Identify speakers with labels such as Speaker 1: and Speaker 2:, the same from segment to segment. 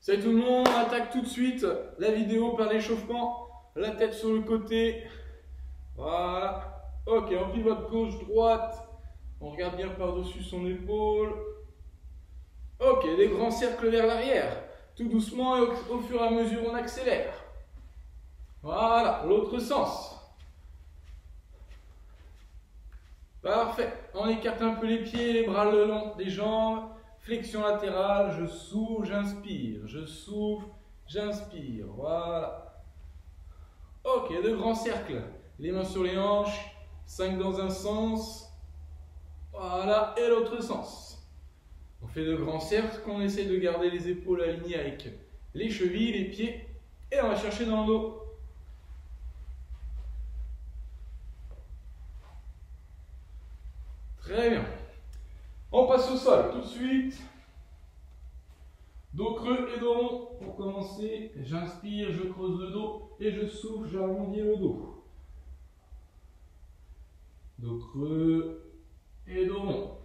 Speaker 1: Salut tout le monde, on attaque tout de suite la vidéo par l'échauffement. La tête sur le côté. Voilà. Ok, on pivote gauche-droite. On regarde bien par-dessus son épaule. Ok, des grands cercles vers l'arrière. Tout doucement et au fur et à mesure on accélère. Voilà, l'autre sens. Parfait. On écarte un peu les pieds, les bras le long des jambes. Flexion latérale, je souffle, j'inspire. Je souffle, j'inspire. Voilà. Ok, de grands cercles. Les mains sur les hanches. 5 dans un sens. Voilà, et l'autre sens. On fait de grands cercles, on essaie de garder les épaules alignées avec les chevilles, les pieds. Et on va chercher dans le dos. Très bien. On passe au sol tout de suite. Dos creux et dos rond. Pour commencer, j'inspire, je creuse le dos et je souffle, j'arrondis le dos. Dos creux et dos rond.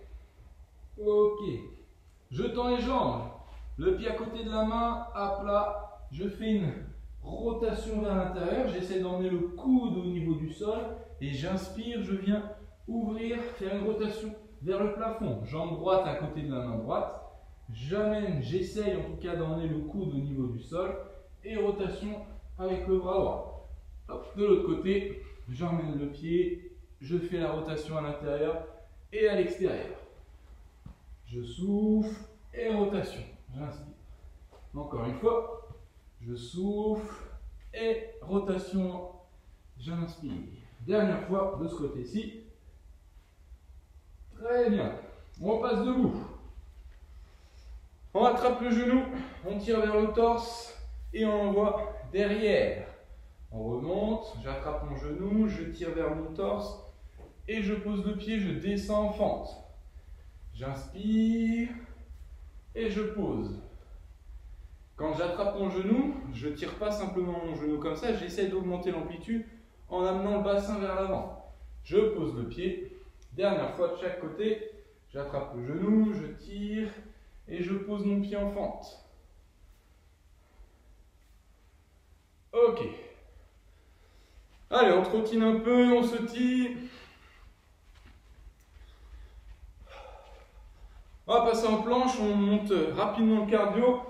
Speaker 1: Ok. Je tends les jambes. Le pied à côté de la main, à plat. Je fais une rotation vers l'intérieur. J'essaie d'emmener le coude au niveau du sol. Et j'inspire, je viens ouvrir, faire une rotation vers le plafond. Jambe droite à côté de la main droite. J'amène, j'essaye en tout cas d'emmener le coude au niveau du sol. Et rotation avec le bras droit. Hop, de l'autre côté, j'emmène le pied. Je fais la rotation à l'intérieur et à l'extérieur. Je souffle et rotation. J'inspire. Encore une fois. Je souffle et rotation. J'inspire. Dernière fois de ce côté-ci. Très bien. On passe debout. On attrape le genou. On tire vers le torse et on envoie derrière. On remonte. J'attrape mon genou. Je tire vers mon torse et je pose le pied. Je descends en fente. J'inspire et je pose. Quand j'attrape mon genou, je ne tire pas simplement mon genou comme ça, j'essaie d'augmenter l'amplitude en amenant le bassin vers l'avant. Je pose le pied, dernière fois de chaque côté, j'attrape le genou, je tire et je pose mon pied en fente. Ok. Allez, on trottine un peu, on se tire. On va passer en planche, on monte rapidement le cardio.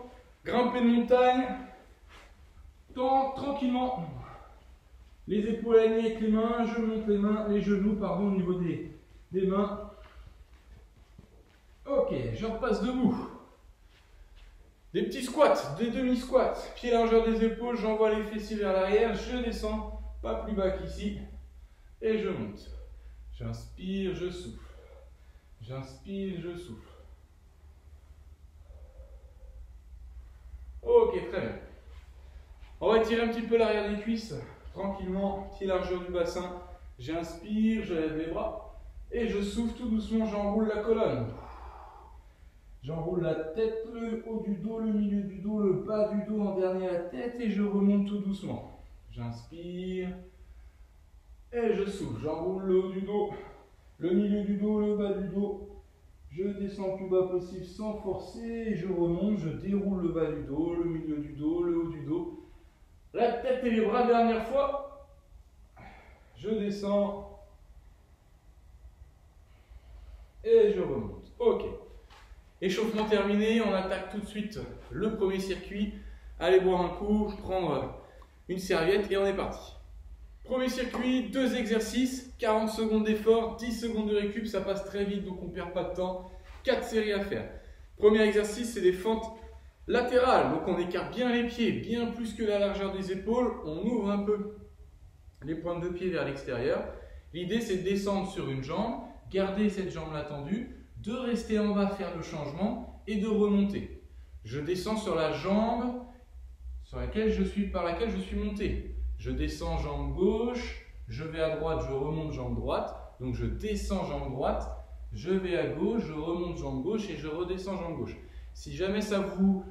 Speaker 1: Grimper de montagne, tranquillement, les épaules alignées avec les mains, je monte les genoux au niveau des mains. Ok, je repasse debout. Des petits squats, des demi-squats, pied largeur des épaules, j'envoie les fessiers vers l'arrière, je descends, pas plus bas qu'ici, et je monte. J'inspire, je souffle. J'inspire, je souffle. Ok, très bien. On va tirer un petit peu l'arrière des cuisses, tranquillement, pied largeur du bassin. J'inspire, je lève les bras et je souffle tout doucement, j'enroule la colonne. J'enroule la tête, le haut du dos, le milieu du dos, le bas du dos en dernier la tête et je remonte tout doucement. J'inspire et je souffle. J'enroule le haut du dos, le milieu du dos, le bas du dos. Je descends le plus bas possible sans forcer et je remonte, je déroule le bas du dos, le milieu du dos, le haut du dos. La tête et les bras, dernière fois. Je descends et je remonte. Ok. Échauffement terminé, on attaque tout de suite le premier circuit. Allez boire un coup, prendre une serviette et on est parti. Premier circuit, 2 exercices, 40 secondes d'effort, 10 secondes de récup, ça passe très vite donc on ne perd pas de temps. 4 séries à faire. Premier exercice, c'est des fentes latérales, donc on écarte bien les pieds, bien plus que la largeur des épaules, on ouvre un peu les pointes de pied vers l'extérieur. L'idée c'est de descendre sur une jambe, garder cette jambe-là tendue, de rester en bas, faire le changement et de remonter. Je descends sur la jambe par laquelle je suis monté. Je descends jambe gauche, je vais à droite, je remonte jambe droite. Donc je descends jambe droite, je vais à gauche, je remonte jambe gauche et je redescends jambe gauche. Si jamais ça vous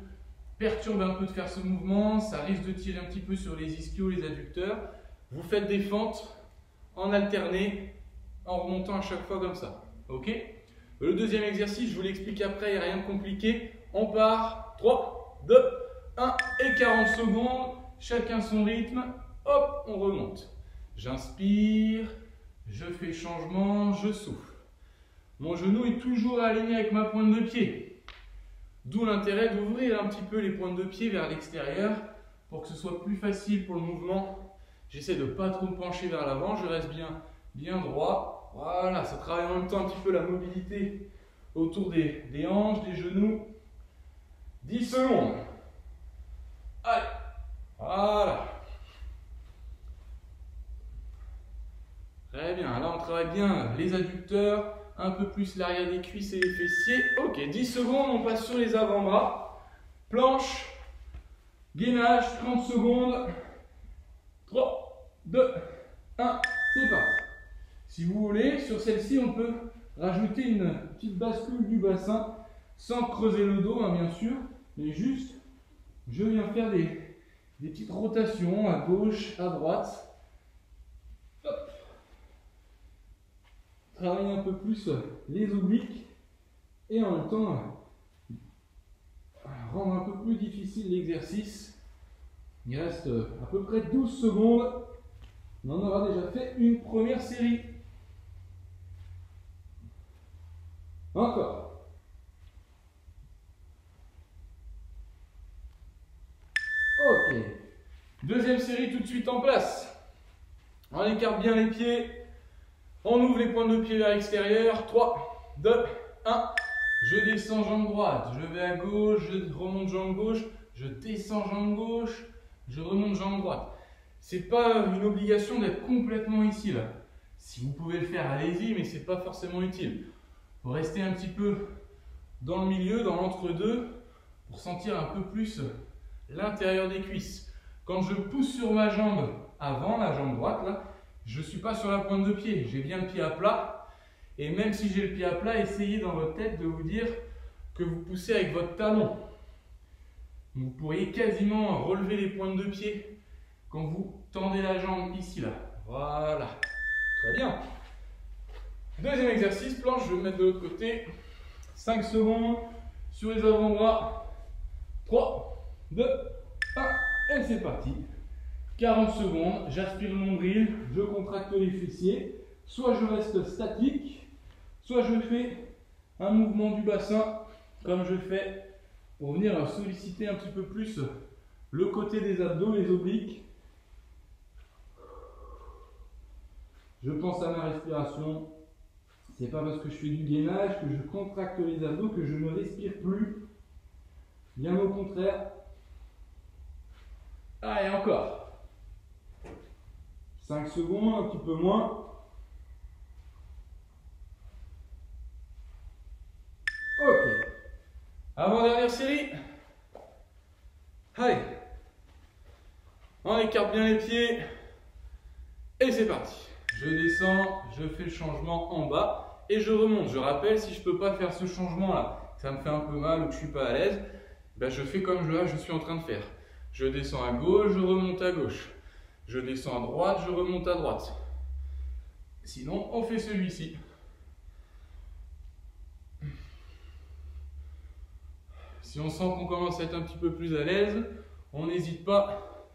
Speaker 1: perturbe un peu de faire ce mouvement, ça risque de tirer un petit peu sur les ischios, les adducteurs. Vous faites des fentes en alterné, en remontant à chaque fois comme ça. Ok ? Le deuxième exercice, je vous l'explique après, il n'y a rien de compliqué. On part. 3, 2, 1 et 40 secondes. Chacun son rythme. Hop, on remonte. J'inspire, je fais changement, je souffle. Mon genou est toujours aligné avec ma pointe de pied. D'où l'intérêt d'ouvrir un petit peu les pointes de pied vers l'extérieur pour que ce soit plus facile pour le mouvement. J'essaie de ne pas trop me pencher vers l'avant, je reste bien droit. Voilà, ça travaille en même temps un petit peu la mobilité autour des hanches, des genoux. 10 secondes. Allez, voilà. Très bien, là on travaille bien les adducteurs, un peu plus l'arrière des cuisses et les fessiers. Ok, 10 secondes, on passe sur les avant-bras. Planche, gainage, 30 secondes. 3, 2, 1, c'est parti. Si vous voulez, sur celle-ci, on peut rajouter une petite bascule du bassin sans creuser le dos, hein, bien sûr, mais juste, je viens faire des petites rotations à gauche, à droite. Hop. Travailler un peu plus les obliques et en même temps rendre un peu plus difficile l'exercice. Il reste à peu près 12 secondes. On en aura déjà fait une première série. Encore. Ok. Deuxième série tout de suite en place. On écarte bien les pieds. On ouvre les pointes de pied vers l'extérieur. 3, 2, 1. Je descends jambe droite. Je vais à gauche. Je remonte jambe gauche. Je descends jambe gauche. Je remonte jambe droite. C'est pas une obligation d'être complètement ici là. Si vous pouvez le faire, allez-y, mais c'est pas forcément utile. Il faut rester un petit peu dans le milieu, dans l'entre-deux, pour sentir un peu plus l'intérieur des cuisses. Quand je pousse sur ma jambe avant, la jambe droite, là, je ne suis pas sur la pointe de pied. J'ai bien le pied à plat. Et même si j'ai le pied à plat, essayez dans votre tête de vous dire que vous poussez avec votre talon. Vous pourriez quasiment relever les pointes de pied quand vous tendez la jambe ici, là. Voilà. Très bien. Deuxième exercice, planche, je vais me mettre de l'autre côté. 5 secondes sur les avant-bras. 3, 2, 1, et c'est parti. 40 secondes, j'aspire le nombril, je contracte les fessiers. Soit je reste statique, soit je fais un mouvement du bassin, comme je fais pour venir solliciter un petit peu plus le côté des abdos, les obliques. Je pense à ma respiration. C'est pas parce que je fais du gainage que je contracte les abdos que je ne respire plus. Bien au contraire. Allez, encore. 5 secondes, un petit peu moins. Ok. Avant-dernière série. Allez. On écarte bien les pieds. Et c'est parti. Je descends, je fais le changement en bas et je remonte. Je rappelle, si je ne peux pas faire ce changement-là, ça me fait un peu mal ou que je ne suis pas à l'aise, ben je fais comme je suis en train de faire. Je descends à gauche, je remonte à gauche. Je descends à droite, je remonte à droite. Sinon, on fait celui-ci. Si on sent qu'on commence à être un petit peu plus à l'aise, on n'hésite pas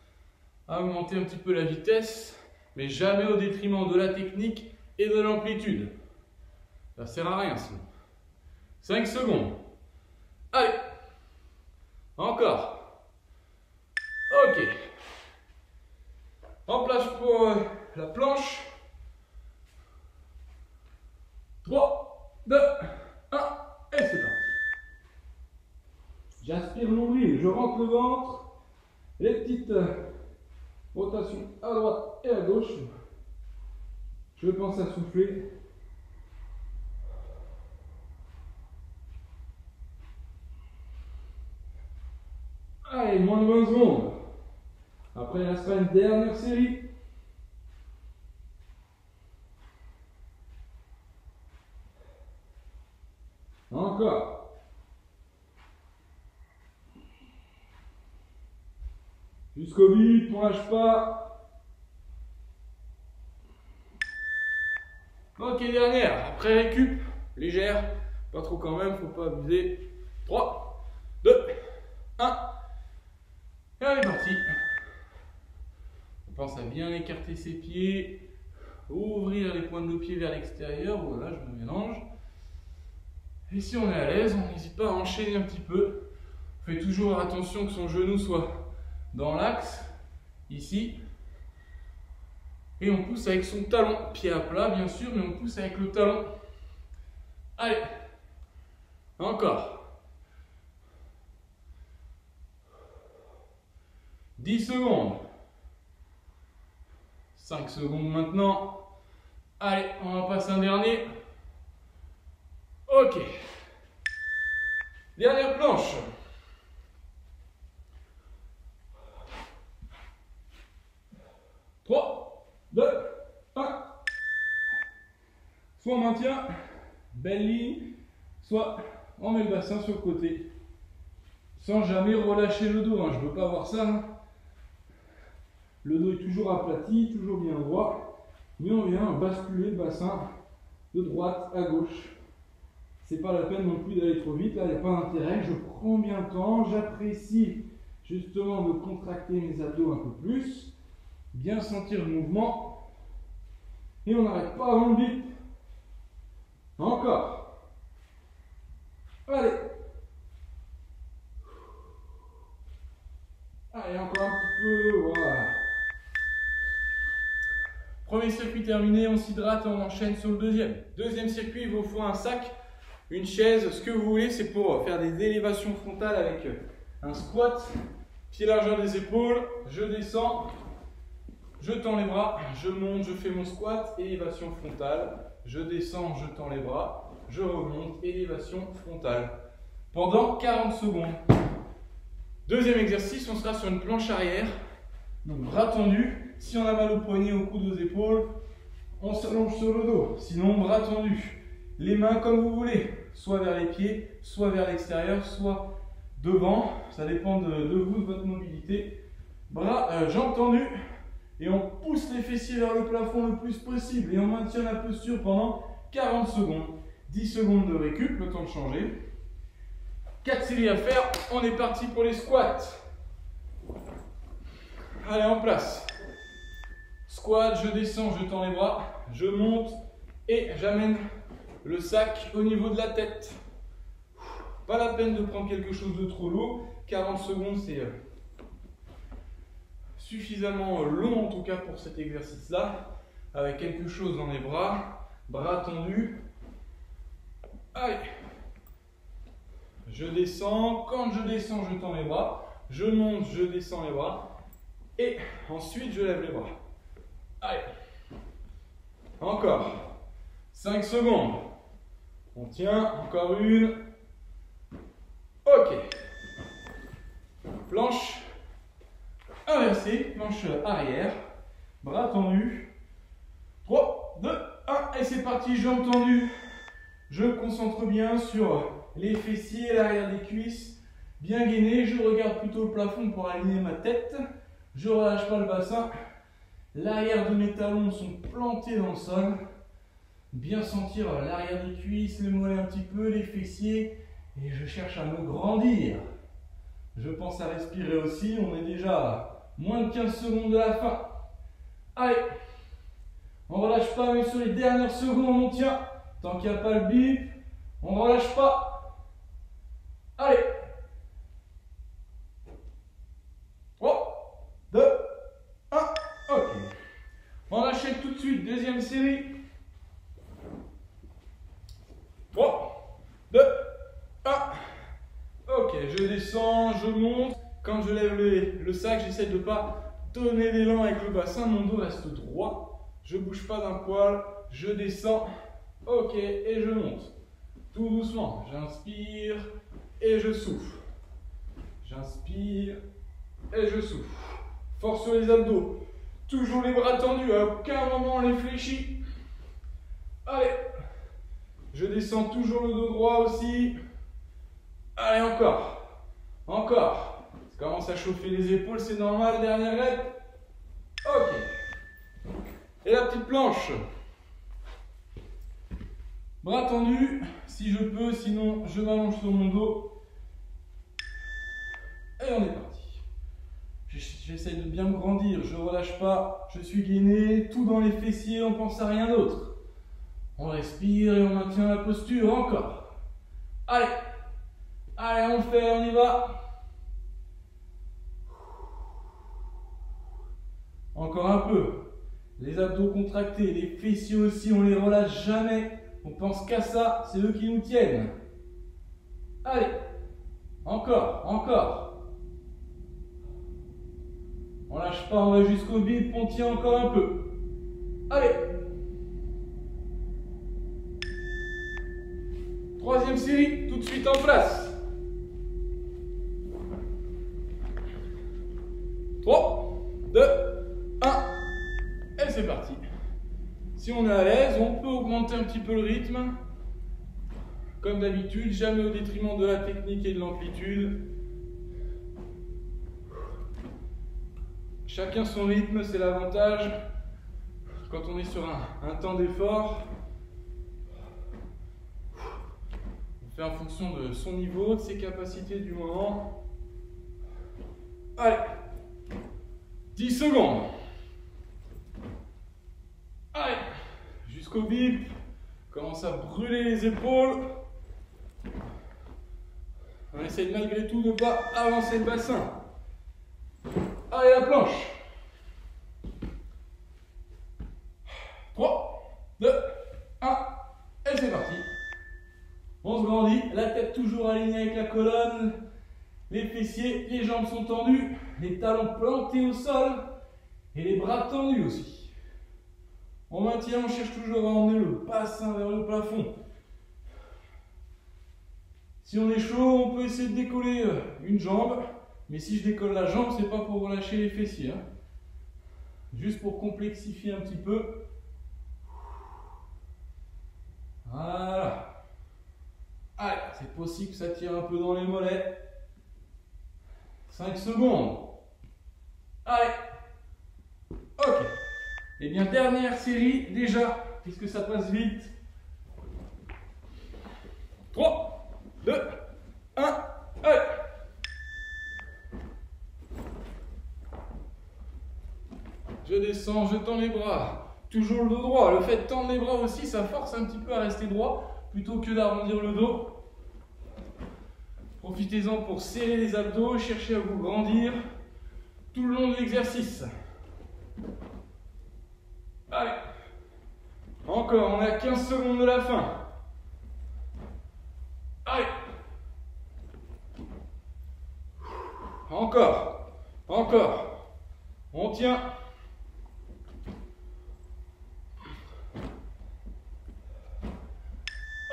Speaker 1: à augmenter un petit peu la vitesse, mais jamais au détriment de la technique et de l'amplitude. Ça ne sert à rien sinon. 5 secondes. Allez. Encore. Ok. En place pour la planche. 3, 2, 1, et c'est parti. J'aspire le nombril, je rentre le ventre. Les petites rotations à droite et à gauche. Je pense à souffler. Allez, moins de 20 secondes. Après, il restera une dernière série. Encore. Jusqu'au but, on lâche pas. Ok, dernière. Après récup, légère. Pas trop quand même, faut pas abuser. 3, 2, 1. Et on est parti. On pense à bien écarter ses pieds, ouvrir les pointes de pied vers l'extérieur. Voilà, je me mélange. Et si on est à l'aise, on n'hésite pas à enchaîner un petit peu. On fait toujours attention que son genou soit dans l'axe, ici. Et on pousse avec son talon. Pied à plat, bien sûr, mais on pousse avec le talon. Allez. Encore. 10 secondes. 5 secondes maintenant. Allez, on en passe un dernier. Ok. Dernière planche. 3, 2, 1. Soit on maintient, belle ligne, soit on met le bassin sur le côté. Sans jamais relâcher le dos, hein. Je ne veux pas avoir ça. Hein. Le dos est toujours aplati, toujours bien droit. Mais on vient basculer le bassin de droite à gauche. C'est pas la peine non plus d'aller trop vite, là il n'y a pas d'intérêt. Je prends bien le temps, j'apprécie justement de contracter mes abdos un peu plus. Bien sentir le mouvement. Et on n'arrête pas avant le bip. Encore. Allez. Allez, encore un petit peu, voilà. Premier circuit terminé, on s'hydrate et on enchaîne sur le deuxième. Deuxième circuit, il vous faut un sac, une chaise, ce que vous voulez, c'est pour faire des élévations frontales avec un squat, pied largeur des épaules, je descends, je tends les bras, je monte, je fais mon squat, élévation frontale, je descends, je tends les bras, je remonte, élévation frontale. Pendant 40 secondes. Deuxième exercice, on sera sur une planche arrière, donc bras tendus. Si on a mal au poignet, au coude, aux épaules, on s'allonge sur le dos. Sinon, bras tendus. Les mains comme vous voulez, soit vers les pieds, soit vers l'extérieur, soit devant. Ça dépend de vous, de votre mobilité. Bras, jambes tendues. Et on pousse les fessiers vers le plafond le plus possible. Et on maintient la posture pendant 40 secondes. 10 secondes de récup, le temps de changer. 4 séries à faire. On est parti pour les squats. Allez, en place. Squat, je descends, je tends les bras, je monte et j'amène le sac au niveau de la tête. Pas la peine de prendre quelque chose de trop lourd. 40 secondes, c'est suffisamment long en tout cas pour cet exercice-là. Avec quelque chose dans les bras, bras tendus. Allez. Je descends. Quand je descends, je tends les bras. Je monte, je descends les bras. Et ensuite, je lève les bras. Allez, encore 5 secondes. On tient, encore une. Ok. Planche inversée, planche arrière, bras tendus. 3, 2, 1, et c'est parti, jambes tendues. Je me concentre bien sur les fessiers, l'arrière des cuisses, bien gainé. Je regarde plutôt le plafond pour aligner ma tête. Je ne relâche pas le bassin. L'arrière de mes talons sont plantés dans le sol. Bien sentir l'arrière des cuisses, les mollets un petit peu, les fessiers. Et je cherche à me grandir. Je pense à respirer aussi. On est déjà à moins de 15 secondes de la fin. Allez. On ne relâche pas, mais sur les dernières secondes, on tient. Tant qu'il n'y a pas le bip, on ne relâche pas. Allez. 3, 2, 1. Ok. On enchaîne tout de suite. Deuxième série. 3, 2, 1. Ok, je descends, je monte. Quand je lève le sac, j'essaie de ne pas donner l'élan avec le bassin. Mon dos reste droit. Je ne bouge pas d'un poil. Je descends. Ok, et je monte. Tout doucement. J'inspire et je souffle. J'inspire et je souffle. Force sur les abdos. Toujours les bras tendus. À aucun moment on les fléchit. Allez. Je descends toujours le dos droit aussi. Allez, encore. Encore. Ça commence à chauffer les épaules, c'est normal. Dernière rep. Ok. Et la petite planche. Bras tendus, si je peux, sinon je m'allonge sur mon dos. Et on est parti. j'essaie de bien me grandir, je ne relâche pas, je suis gainé, tout dans les fessiers, on pense à rien d'autre. On respire et on maintient la posture, encore. Allez, allez, on le fait, on y va. Encore un peu. Les abdos contractés, les fessiers aussi, on les relâche jamais. On pense qu'à ça, c'est eux qui nous tiennent. Allez, encore, encore. On lâche pas, on va jusqu'au bip, on tient encore un peu. Allez. Troisième série, tout de suite en place. 3, 2, 1. Et c'est parti. Si on est à l'aise, on peut augmenter un petit peu le rythme. Comme d'habitude, jamais au détriment de la technique et de l'amplitude. Chacun son rythme, c'est l'avantage. Quand on est sur un temps d'effort, on fait en fonction de son niveau, de ses capacités du moment. Allez, 10 secondes. Allez, jusqu'au bip. Commence à brûler les épaules. On essaie malgré tout de ne pas avancer le bassin. Allez, la planche. 3, 2, 1. Et c'est parti. On se grandit. La tête toujours alignée avec la colonne. Les fessiers, les jambes sont tendues. Les talons plantés au sol. Et les bras tendus aussi. On maintient, on cherche toujours à emmener le bassin vers le plafond. Si on est chaud, on peut essayer de décoller une jambe. Mais si je décolle la jambe, c'est pas pour relâcher les fessiers. Hein. Juste pour complexifier un petit peu. Voilà. Allez, c'est possible que ça tire un peu dans les mollets. 5 secondes. Allez. Ok. Et bien, dernière série, déjà, puisque ça passe vite. 3, 2, 1, allez. Je descends, je tends les bras. Toujours le dos droit. Le fait de tendre les bras aussi, ça force un petit peu à rester droit, plutôt que d'arrondir le dos. Profitez-en pour serrer les abdos, cherchez à vous grandir tout le long de l'exercice. Allez. Encore, on est à 15 secondes de la fin. Allez. Encore. Encore. On tient.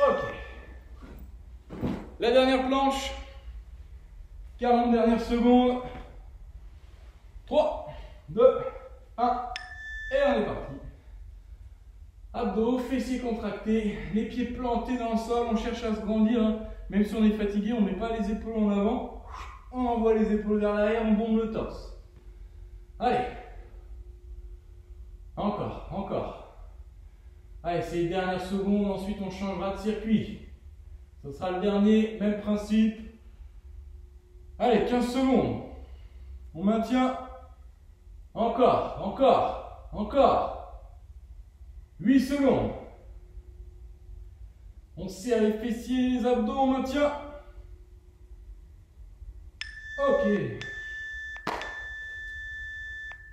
Speaker 1: Ok. La dernière planche. 40 dernières secondes. 3, 2, 1. Et on est parti. Abdos, fessiers contractés, les pieds plantés dans le sol, on cherche à se grandir. Hein. Même si on est fatigué, on ne met pas les épaules en avant. On envoie les épaules vers l'arrière, on bombe le torse. Allez. Encore, encore. Allez, c'est les dernières secondes, ensuite on changera de circuit. Ce sera le dernier, même principe. Allez, 15 secondes. On maintient. Encore, encore, encore. 8 secondes. On serre les fessiers, les abdos, on maintient. Ok.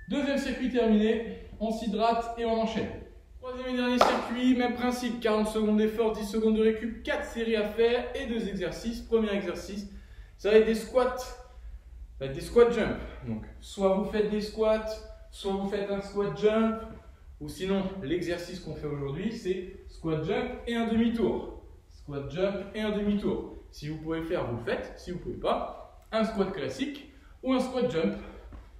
Speaker 1: Deuxième circuit terminé. On s'hydrate et on enchaîne. Troisième et dernier circuit, même principe. 40 secondes d'effort, 10 secondes de récup, 4 séries à faire et 2 exercices. Premier exercice, ça va être des squats. Ça va être des squat jump. Donc, soit vous faites des squats, soit vous faites un squat jump. Ou sinon, l'exercice qu'on fait aujourd'hui, c'est squat jump et un demi-tour. Squat jump et un demi-tour. Si vous pouvez faire, vous le faites. Si vous ne pouvez pas, un squat classique ou un squat jump.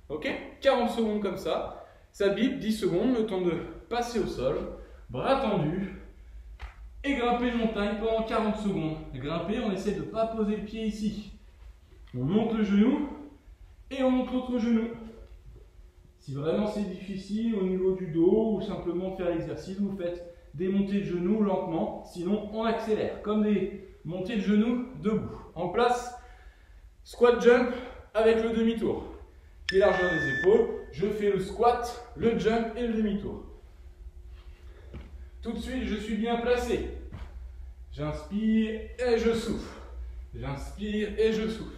Speaker 1: Ok, 40 secondes comme ça. Ça bip, 10 secondes, le temps de passer au sol. Bras tendus. Et grimper une montagne pendant 40 secondes. Grimper, on essaie de ne pas poser le pied ici. On monte le genou et on monte l'autre genou. Si vraiment c'est difficile au niveau du dos ou simplement faire l'exercice, vous faites des montées de genoux lentement, sinon on accélère, comme des montées de genoux debout. En place, squat jump avec le demi-tour. pied largeur des épaules. Je fais le squat, le jump et le demi-tour. Tout de suite, je suis bien placé. J'inspire et je souffle. J'inspire et je souffle.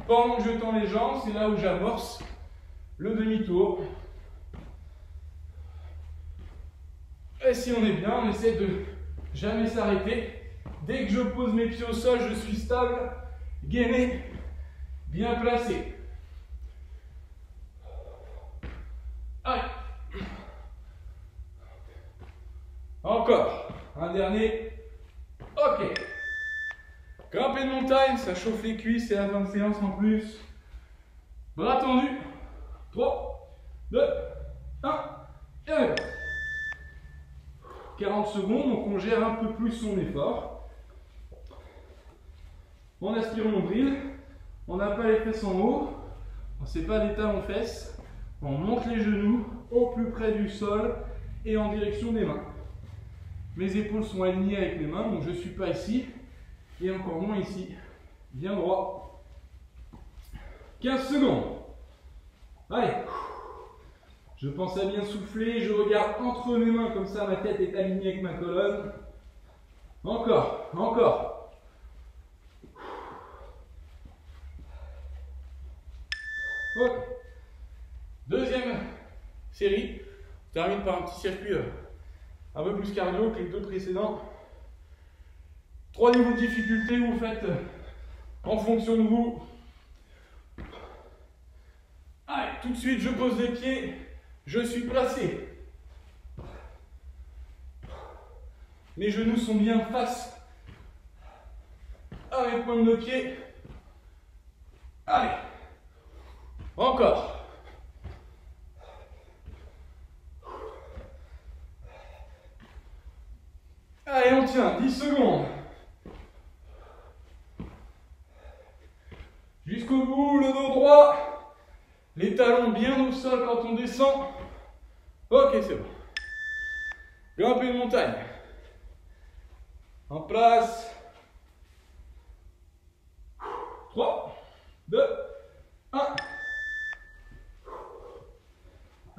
Speaker 1: Pendant que je tends les jambes, c'est là où j'amorce le demi-tour. Et si on est bien, on essaie de jamais s'arrêter. Dès que je pose mes pieds au sol, je suis stable, gainé, bien placé. Allez. Encore. Un dernier. Ok. Grimper de montagne, ça chauffe les cuisses, c'est la fin de séance en plus. Bras tendus. 3, 2, 1. Et allez. 40 secondes, donc on gère un peu plus son effort. On aspire le nombril. On n'a pas les fesses en haut. On ne sait pas des talons-fesses. On monte les genoux au plus près du sol et en direction des mains. Mes épaules sont alignées avec les mains, donc je ne suis pas ici. Et encore moins ici. Bien droit. 15 secondes. Allez. Je pense à bien souffler. Je regarde entre mes mains, comme ça ma tête est alignée avec ma colonne. Encore. Encore. Ok. Deuxième série. Je termine par un petit circuit un peu plus cardio que les deux précédents. 3 niveaux de difficulté, vous faites en fonction de vous. Allez, tout de suite, je pose les pieds, je suis placé. Mes genoux sont bien face à mes pointes de pied. Allez, encore. Allez, on tient 10 secondes. Jusqu'au bout, le dos droit. Les talons bien au sol quand on descend. Ok, c'est bon. Grimper de montagne. En place. 3, 2, 1.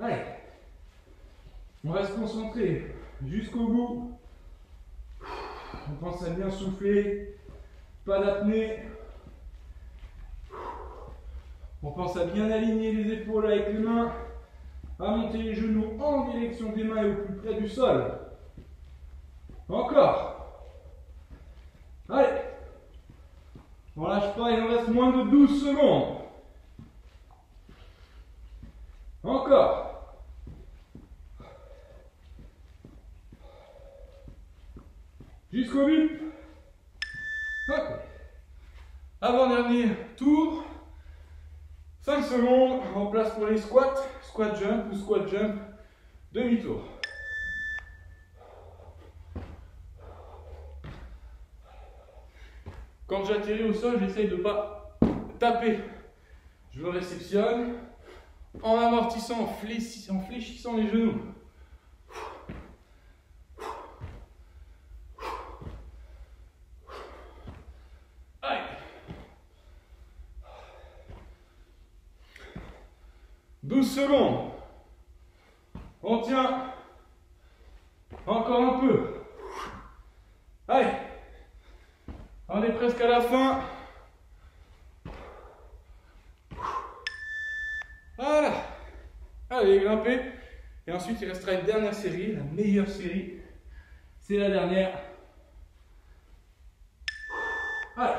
Speaker 1: Allez. On va se concentrer jusqu'au bout. On pense à bien souffler. Pas d'apnée. On pense à bien aligner les épaules avec les mains, à monter les genoux en direction des mains et au plus près du sol. Encore. Allez. On lâche pas, il en reste moins de 12 secondes. Encore. Jusqu'au but. Ok. Avant-dernier tour. 5 secondes, en place pour les squats, squat jump ou squat jump, demi-tour. Quand j'atterris au sol, j'essaye de ne pas taper. Je le réceptionne en amortissant, en fléchissant les genoux. Allez. 12 secondes. On tient. Encore un peu. Allez. On est presque à la fin. Voilà. Allez, grimper. Et ensuite, il restera une dernière série, la meilleure série. C'est la dernière. Allez.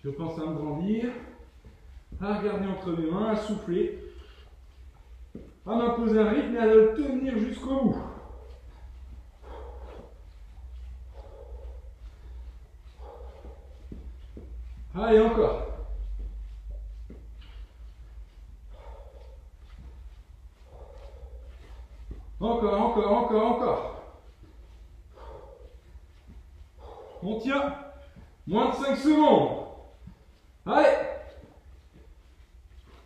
Speaker 1: Je pense à me grandir. À regarder entre mes mains, à souffler, à m'imposer un rythme et à le tenir jusqu'au bout. Allez, encore. Encore, encore, encore, encore. On tient. Moins de 5 secondes. Allez.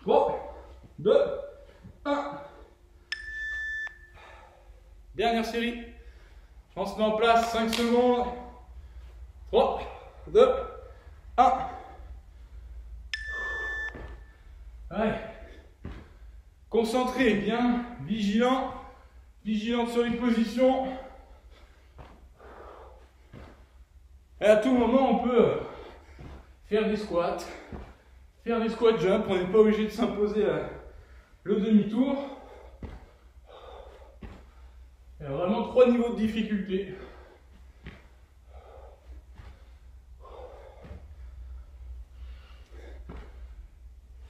Speaker 1: 3, 2, 1. Dernière série. On se met en place, 5 secondes. 3, 2, 1. Allez. Concentré, bien vigilant. Vigilante sur les positions. Et à tout moment, on peut faire des squats jump. On n'est pas obligé de s'imposer le demi-tour. Il y a vraiment 3 niveaux de difficulté.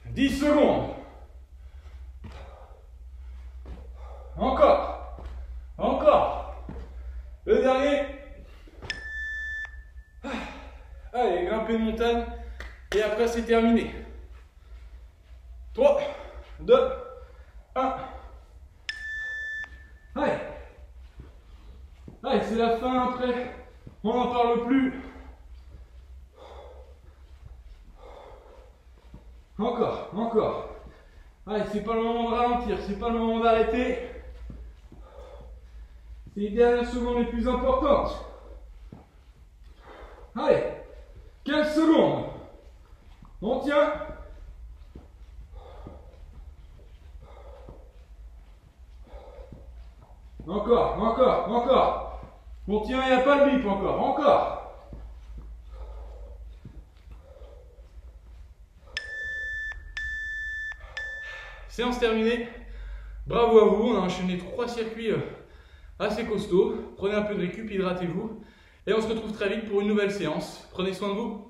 Speaker 1: « 10 secondes. Encore. Encore. Le dernier. Allez, grimper de montagne. Et après, c'est terminé. 3, 2, 1. Allez. Allez, c'est la fin après. On n'en parle plus. Encore, encore. Allez, c'est pas le moment de ralentir, c'est pas le moment d'arrêter. C'est les dernières secondes les plus importantes. Allez, 15 secondes. On tient. Encore, encore, encore. On tient, il n'y a pas le bip encore, encore. Séance terminée. Bravo à vous, on a enchaîné 3 circuits assez costauds. Prenez un peu de récup, hydratez-vous. Et on se retrouve très vite pour une nouvelle séance. Prenez soin de vous.